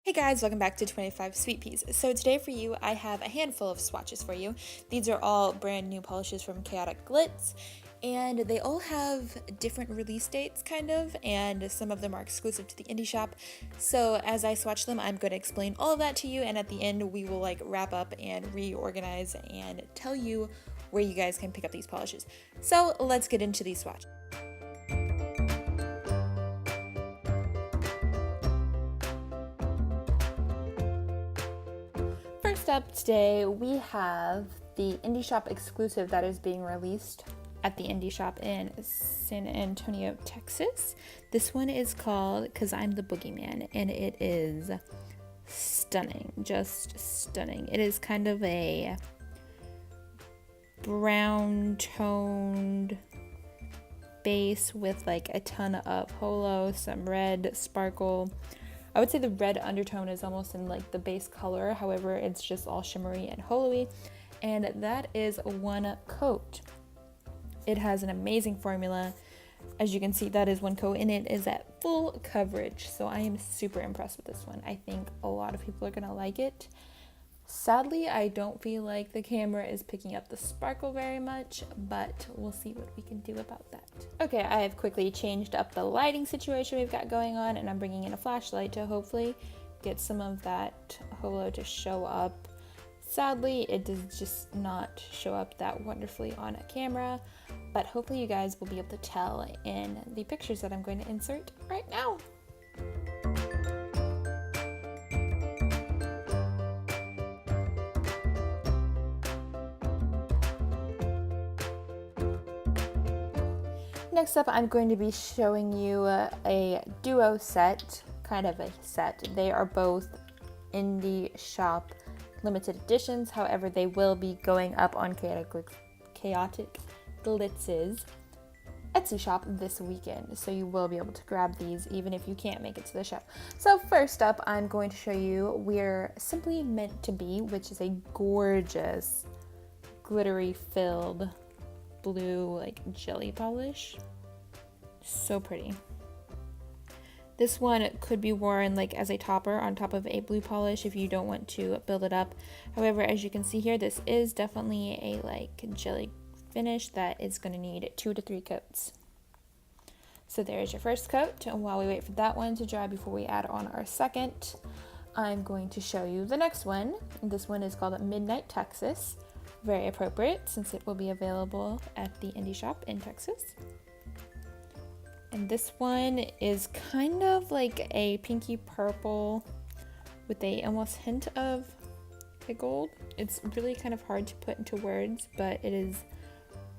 Hey guys, welcome back to 25 Sweetpeas. So today for you, I have a handful of swatches for you. These are all brand new polishes from Chaotic Glitz, and they all have different release dates, kind of, and some of them are exclusive to the indie shop. So as I swatch them, I'm going to explain all of that to you, and at the end we will wrap up and reorganize and tell you where you guys can pick up these polishes. So let's get into these swatches. First up today, we have the indie shop exclusive that is being released at the indie shop in San Antonio, Texas. This one is called I'm The Boogie Man, and it is stunning, just stunning. It is kind of a brown toned base with a ton of holo, some red sparkle. I would say the red undertone is almost in the base color, however it's just all shimmery and holo-y, and that is one coat. It has an amazing formula. As you can see, that is one coat, and it is at full coverage, so I am super impressed with this one. I think a lot of people are gonna like it. Sadly, I don't feel like the camera is picking up the sparkle very much, but we'll see what we can do about that. Okay, I have quickly changed up the lighting situation we've got going on, and I'm bringing in a flashlight to hopefully get some of that holo to show up. Sadly, it does just not show up that wonderfully on a camera, but hopefully you guys will be able to tell in the pictures that I'm going to insert right now. Next up, I'm going to be showing you a duo set, kind of a set. They are both indie shop limited editions, however they will be going up on Chaotic Glitz's Etsy shop this weekend, so you will be able to grab these even if you can't make it to the show. So first up, I'm going to show you We're Simply Meant to Be, which is a gorgeous glittery filled blue jelly polish. So pretty. This one could be worn as a topper on top of a blue polish if you don't want to build it up. However, as you can see here, this is definitely a jelly finish that is going to need 2 to 3 coats. So there's your first coat, and while we wait for that one to dry before we add on our second, I'm going to show you the next one. This one is called Midnight Texas. Very appropriate since it will be available at the indie shop in Texas. And this one is kind of like a pinky purple with a almost hint of a gold. It's really kind of hard to put into words, but it is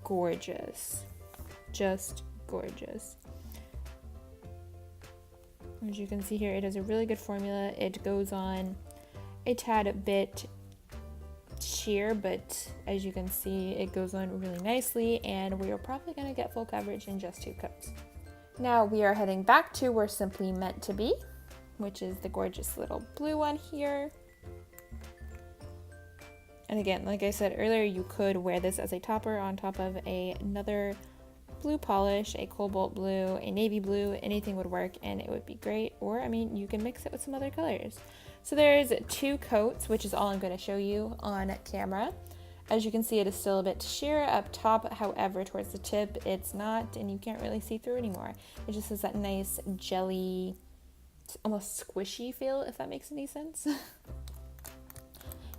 gorgeous. Just gorgeous. As you can see here, it has a really good formula. It goes on a tad bit sheer, but as you can see, it goes on really nicely, and we are probably going to get full coverage in just 2 coats. Now we are heading back to We're Simply Meant to Be, which is the gorgeous little blue one here. And again, like I said earlier, you could wear this as a topper on top of another blue polish, a cobalt blue, a navy blue, anything would work and it would be great. Or, I mean, you can mix it with some other colors. So there's 2 coats, which is all I'm going to show you on camera. As you can see, it is still a bit sheer up top, however, towards the tip, it's not, and you can't really see through anymore. It just has that nice jelly, almost squishy feel, if that makes any sense.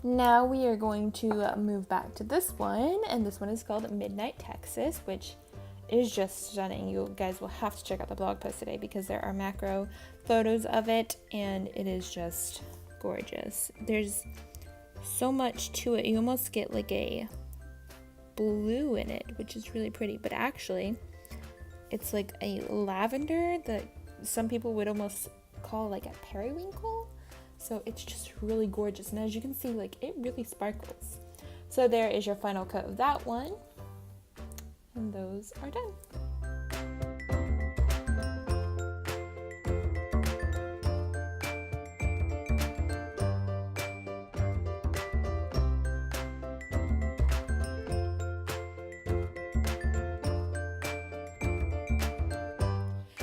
Now we are going to move back to this one, and this one is called Midnight Texas, which is just stunning. You guys will have to check out the blog post today because there are macro photos of it, and it is just gorgeous. There's so much to it. You almost get a blue in it, which is really pretty, but actually it's like a lavender that some people would almost call a periwinkle. So it's just really gorgeous, and as you can see, it really sparkles. So there is your final coat of that one, and those are done.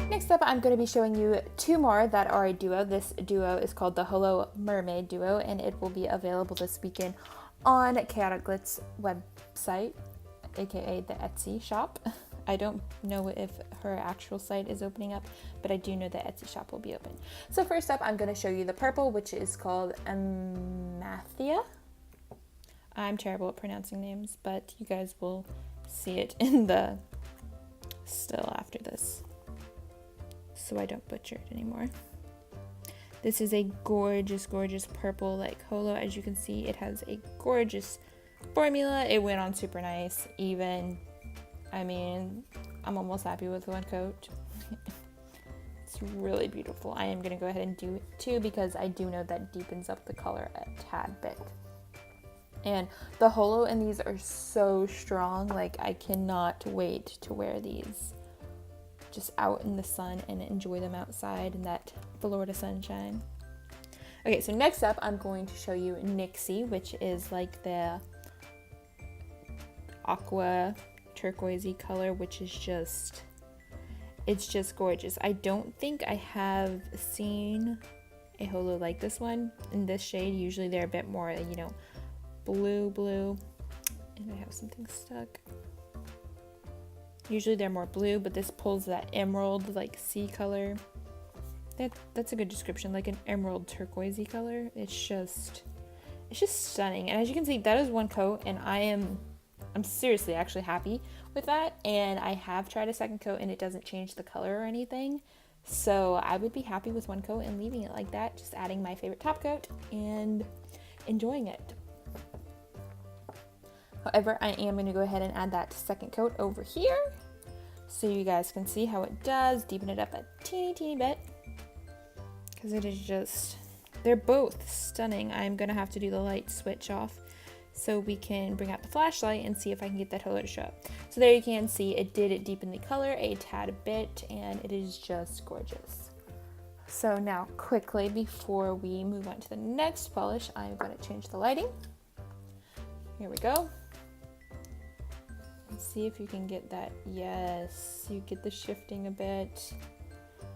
Next Next up, I'm going to be showing you two more that are a duo. This duo is called the Hello Mermaid Duo, and it will be available this weekend on Chaotic Glitz website, aka the Etsy shop. I don't know if her actual site is opening up, but I do know the Etsy shop will be open. So first up, I'm going to show you the purple, which is called Amathia. I'm terrible at pronouncing names, but you guys will see it in the still after this, so I don't butcher it anymore. This is a gorgeous, gorgeous purple like holo. As you can see, it has a gorgeous formula. It went on super nice. Even, I mean, I'm almost happy with one coat. It's really beautiful. I am going to go ahead and do two because I do know that deepens up the color a tad bit. And the holo in these are so strong. Like, I cannot wait to wear these just out in the sun and enjoy them outside in that Florida sunshine. Okay, so next up, I'm going to show you Nixie, which is like the aqua turquoisey color, which is just, it's just gorgeous. I don't think I have seen a holo like this one in this shade. Usually they're a bit more, you know, blue, and I have something stuck. Usually they're more blue, but this pulls that emerald like sea color. That's a good description, like an emerald turquoisey color. It's just stunning. And as you can see, that is one coat, and I'm seriously actually happy with that. And I have tried a second coat and it doesn't change the color or anything. So I would be happy with one coat and leaving it like that, just adding my favorite top coat and enjoying it. However, I am going to go ahead and add that second coat over here so you guys can see how it does. Deepen it up a teeny bit because it is just, they're both stunning. I'm going to have to do the light switch off so we can bring out the flashlight and see if I can get that holo to show up. So there you can see it did deepen the color a tad bit, and it is just gorgeous. So now quickly, before we move on to the next polish, I'm going to change the lighting. Here we go. Let's see if you can get that. Yes, you get the shifting a bit.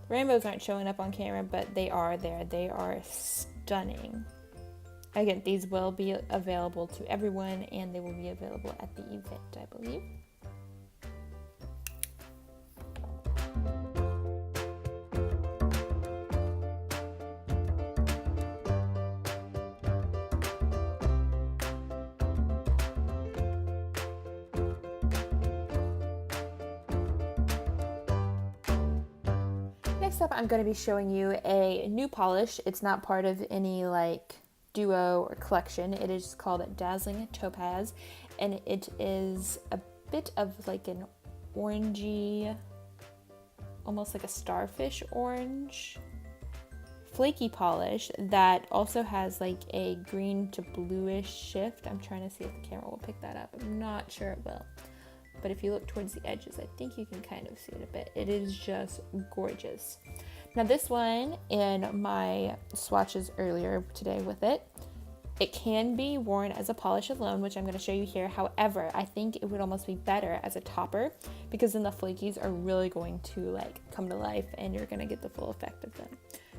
The rainbows aren't showing up on camera, but they are there. They are stunning. Again, these will be available to everyone, and they will be available at the event, I believe. Next up, I'm going to be showing you a new polish. It's not part of any like duo or collection. It is called Dazzling Topaz, and it is a bit of like an orangey, almost like a starfish orange flaky polish that also has like a green to bluish shift. I'm trying to see if the camera will pick that up. I'm not sure it will. But if you look towards the edges, I think you can kind of see it a bit. It is just gorgeous. Now this one, in my swatches earlier today with it, it can be worn as a polish alone, which I'm going to show you here. However, I think it would almost be better as a topper because then the flakies are really going to like come to life and you're going to get the full effect of them.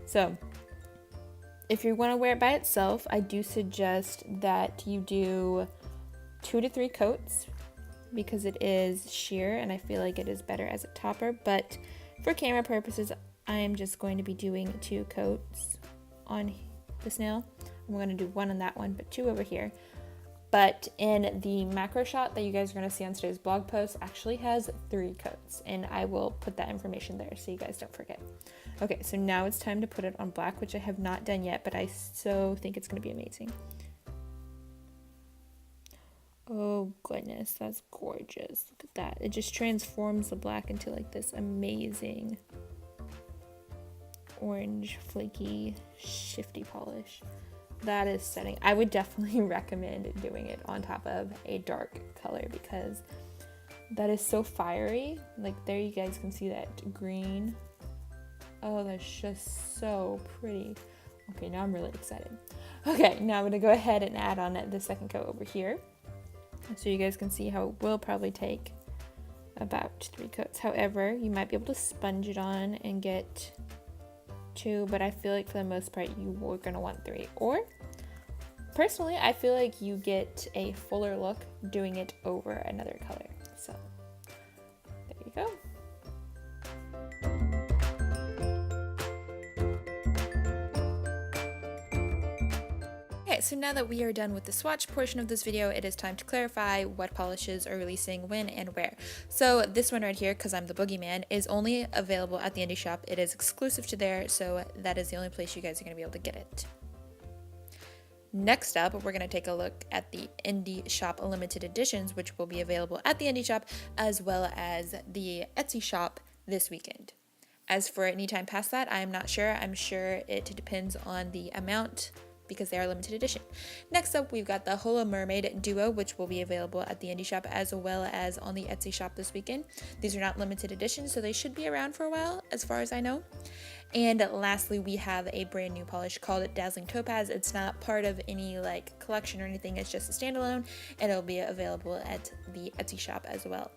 So if you want to wear it by itself, I do suggest that you do 2 to 3 coats, because it is sheer and I feel like it is better as a topper. But for camera purposes, I am just going to be doing 2 coats on this nail. I'm going to do 1 on that one, but 2 over here. But in the macro shot that you guys are going to see on today's blog post actually has 3 coats, and I will put that information there so you guys don't forget. Okay, so now it's time to put it on black, which I have not done yet, but I so think it's going to be amazing. Oh goodness, that's gorgeous. Look at that. It just transforms the black into like this amazing orange, flaky, shifty polish. That is stunning. I would definitely recommend doing it on top of a dark color because that is so fiery. Like there you guys can see that green. Oh, that's just so pretty. Okay, now I'm really excited. Okay, now I'm gonna go ahead and add on the second coat over here, so you guys can see how it will probably take a about 3 coats. However, you might be able to sponge it on and get 2, but I feel like for the most part you are going to want 3. Or personally, I feel like you get a fuller look doing it over another color. So there you go. Okay, so now that we are done with the swatch portion of this video, it is time to clarify what polishes are releasing when and where. So this one right here, because I'm the Boogie Man, is only available at the indie shop. It is exclusive to there, so that is the only place you guys are going to be able to get it. Next up, we're going to take a look at the indie shop limited editions, which will be available at the indie shop as well as the Etsy shop this weekend. As for any time past that, I am not sure. I'm sure it depends on the amount, because they are limited edition. Next up, we've got the Holo Mermaid Duo, which will be available at the indie shop as well as on the Etsy shop this weekend. These are not limited editions, so they should be around for a while, as far as I know. And lastly, we have a brand new polish called Dazzling Topaz. It's not part of any like collection or anything, it's just a standalone, and it'll be available at the Etsy shop as well.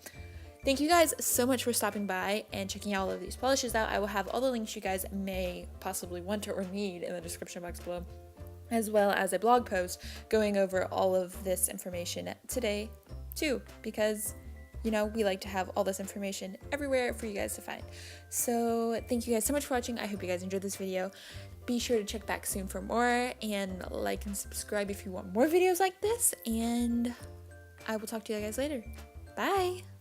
Thank you guys so much for stopping by and checking out all of these polishes out. I will have all the links you guys may possibly want or need in the description box below, as well as a blog post going over all of this information today too, because you know, we like to have all this information everywhere for you guys to find. So thank you guys so much for watching. I hope you guys enjoyed this video. Be sure to check back soon for more, and like and subscribe if you want more videos like this, and I will talk to you guys later. Bye!